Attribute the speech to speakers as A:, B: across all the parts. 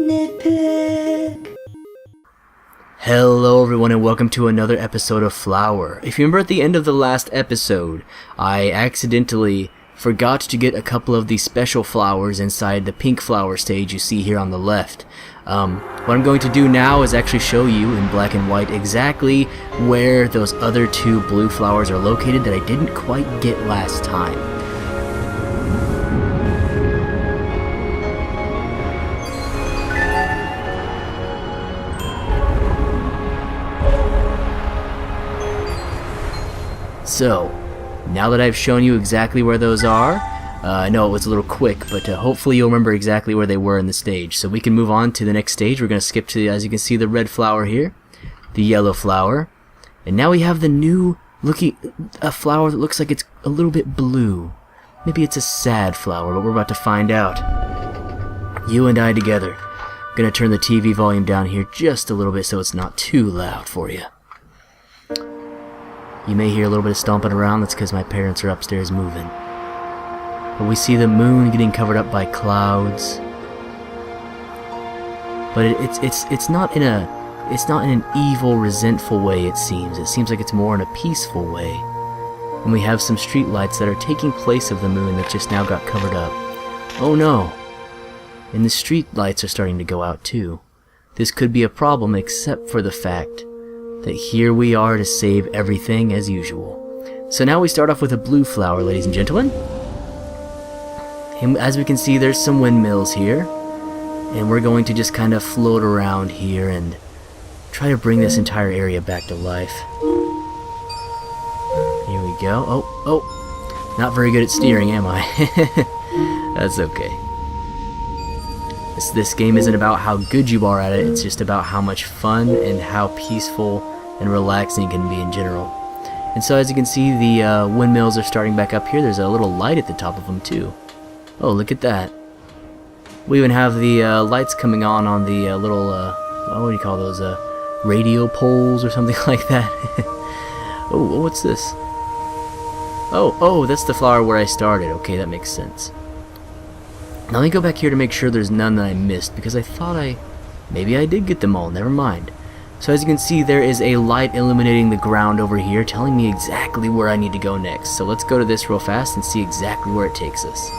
A: Nitpick.
B: Hello everyone and welcome to another episode of Flower. If you remember at the end of the last episode, I accidentally forgot to get a couple of these special flowers inside the pink flower stage you see here on the left. What I'm going to do now is actually show you in black and white exactly where those other two blue flowers are located that I didn't quite get last time. So, now that I've shown you exactly where those are, I know it was a little quick, but hopefully you'll remember exactly where they were in the stage. So we can move on to the next stage. We're going to skip to, as you can see, the red flower here, the yellow flower, and now we have the new a flower that looks like it's a little bit blue. Maybe it's a sad flower, but we're about to find out. You and I together. I'm going to turn the TV volume down here just a little bit so it's not too loud for you. You may hear a little bit of stomping around. That's because my parents are upstairs moving. But we see the moon getting covered up by clouds. But it's not in an evil, resentful way. It seems like it's more in a peaceful way. And we have some street lights that are taking place of the moon that just now got covered up. Oh no! And the street lights are starting to go out too. This could be a problem, except for the fact that here we are to save everything as usual. So now we start off with a blue flower, ladies and gentlemen. And as we can see, there's some windmills here. And we're going to just kind of float around here and try to bring this entire area back to life. Here we go. Oh, not very good at steering, am I? That's okay. This game isn't about how good you are at it, it's just about how much fun and how peaceful and relaxing it can be in general. And so as you can see, the windmills are starting back up here. There's a little light at the top of them too. Oh, look at that. We even have the lights coming on the little, what do you call those, radio poles or something like that. Oh, what's this? Oh, that's the flower where I started. Okay, that makes sense. Now let me go back here to make sure there's none that I missed, because I thought maybe I did get them all, never mind. So as you can see, there is a light illuminating the ground over here, telling me exactly where I need to go next. So let's go to this real fast and see exactly where it takes us.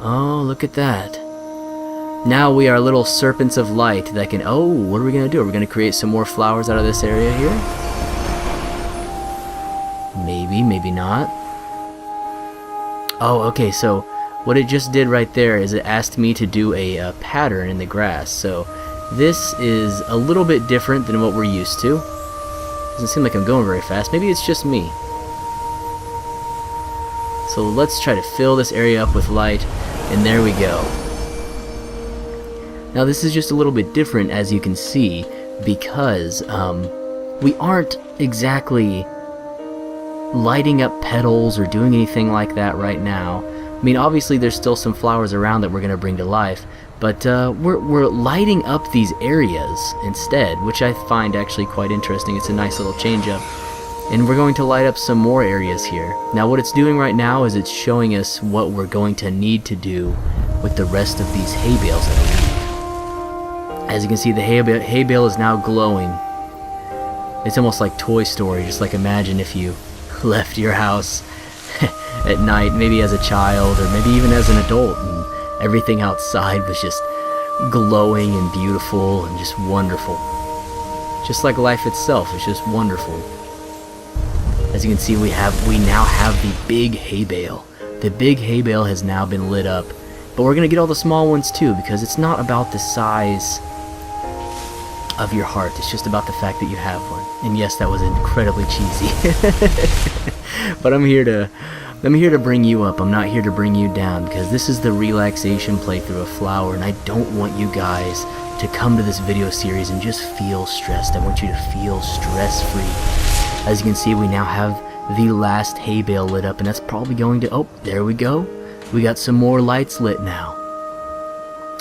B: Oh, look at that. Now we are little serpents of light that can, oh, what are we going to do? Are we going to create some more flowers out of this area here? Maybe, maybe not. Oh, okay, so what it just did right there is it asked me to do a pattern in the grass. So this is a little bit different than what we're used to. Doesn't seem like I'm going very fast. Maybe it's just me. So let's try to fill this area up with light, and there we go. Now this is just a little bit different, as you can see, because we aren't exactly lighting up petals or doing anything like that right now. I mean, obviously there's still some flowers around that we're going to bring to life, but we're lighting up these areas instead, which I find actually quite interesting. It's a nice little change up. And we're going to light up some more areas here. Now what it's doing right now is it's showing us what we're going to need to do with the rest of these hay bales, I believe. As you can see, the hay bale is now glowing. It's almost like Toy Story, just like imagine if you left your house at night, maybe as a child or maybe even as an adult, and everything outside was just glowing and beautiful and just wonderful. Just like life itself, it's just wonderful. As you can see, we now have the big hay bale. The big hay bale has now been lit up, but we're gonna get all the small ones too, because it's not about the size of your heart, it's just about the fact that you have one. And yes, that was incredibly cheesy. But I'm here to bring you up. I'm not here to bring you down, because this is the relaxation playthrough of Flower, and I don't want you guys to come to this video series and just feel stressed. I want you to feel stress-free. As you can see, we now have the last hay bale lit up, and that's probably going to, oh, there we go. We got some more lights lit now.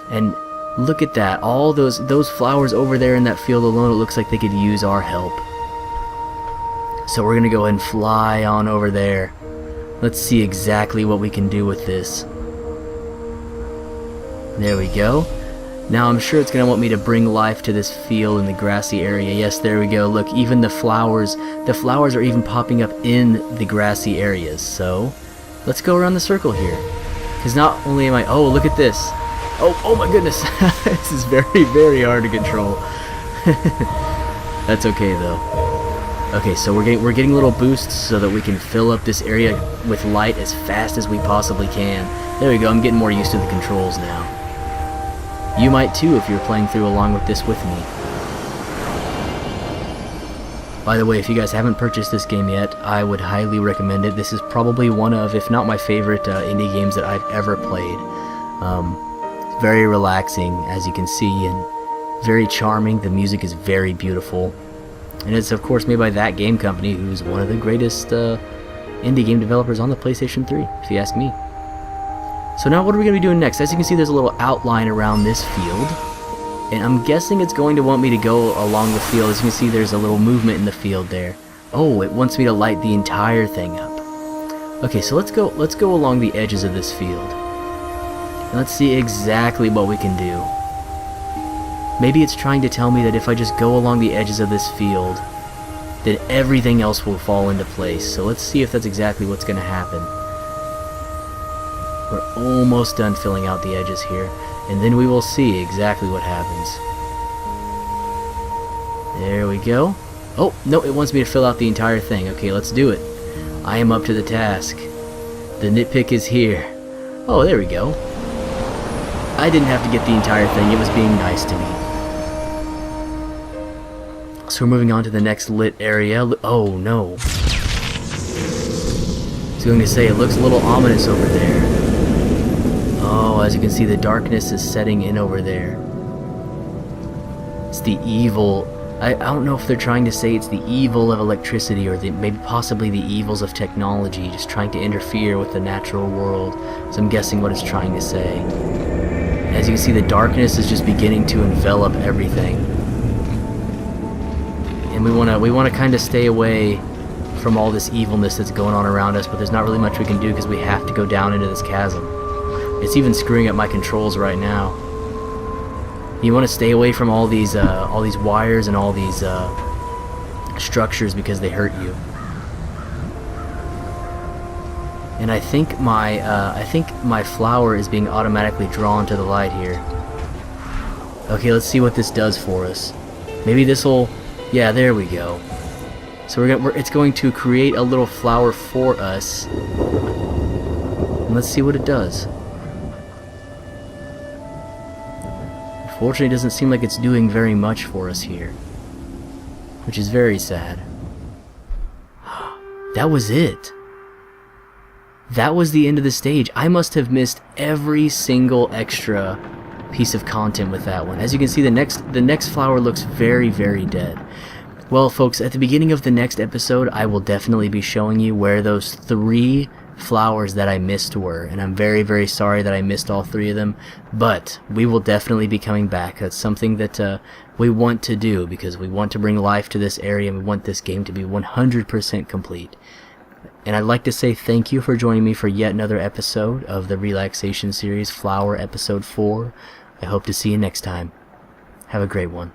B: And look at that, all those flowers over there in that field alone, it looks like they could use our help. So we're gonna go ahead and fly on over there. Let's see exactly what we can do with this. There we go. Now I'm sure it's going to want me to bring life to this field in the grassy area. Yes, there we go. Look, even the flowers are even popping up in the grassy areas. So, let's go around the circle here. Because not only am I... Oh, look at this. Oh my goodness. This is very, very hard to control. That's okay, though. Okay, so we're getting little boosts so that we can fill up this area with light as fast as we possibly can. There we go. I'm getting more used to the controls now. You might too if you're playing through along with this with me. By the way, if you guys haven't purchased this game yet, I would highly recommend it. This is probably one of, if not my favorite, indie games that I've ever played. It's very relaxing, as you can see, and very charming. The music is very beautiful. And it's, of course, made by That Game Company, who's one of the greatest indie game developers on the PlayStation 3, if you ask me. So now what are we going to be doing next? As you can see, there's a little outline around this field. And I'm guessing it's going to want me to go along the field. As you can see, there's a little movement in the field there. Oh, it wants me to light the entire thing up. Okay, so let's go along the edges of this field. And let's see exactly what we can do. Maybe it's trying to tell me that if I just go along the edges of this field, then everything else will fall into place. So let's see if that's exactly what's going to happen. We're almost done filling out the edges here, and then we will see exactly what happens. There we go. Oh, no, it wants me to fill out the entire thing. Okay, let's do it. I am up to the task. The nitpick is here. Oh, there we go. I didn't have to get the entire thing. It was being nice to me. So we're moving on to the next lit area. Oh, no. I was going to say, it looks a little ominous over there. Oh, as you can see, the darkness is setting in over there. It's the evil... I don't know if they're trying to say it's the evil of electricity or maybe possibly the evils of technology just trying to interfere with the natural world. So I'm guessing what it's trying to say. As you can see, the darkness is just beginning to envelop everything. And we want to kind of stay away from all this evilness that's going on around us, but there's not really much we can do because we have to go down into this chasm. It's even screwing up my controls right now. You want to stay away from all these wires and all these structures because they hurt you. And I think my flower is being automatically drawn to the light here. Okay, let's see what this does for us. Maybe this will... Yeah, there we go. So it's going to create a little flower for us. And let's see what it does. Unfortunately, it doesn't seem like it's doing very much for us here, which is very sad. That was it. That was the end of the stage. I must have missed every single extra piece of content with that one. As you can see, the next flower looks very, very dead. Well, folks, at the beginning of the next episode, I will definitely be showing you where those 3 flowers that I missed were, and I'm very, very sorry that I missed all 3 of them, but we will definitely be coming back. That's something that we want to do because we want to bring life to this area and we want this game to be 100% complete. And I'd like to say thank you for joining me for yet another episode of the relaxation series, Flower Episode 4. I hope to see you next time. Have a great one.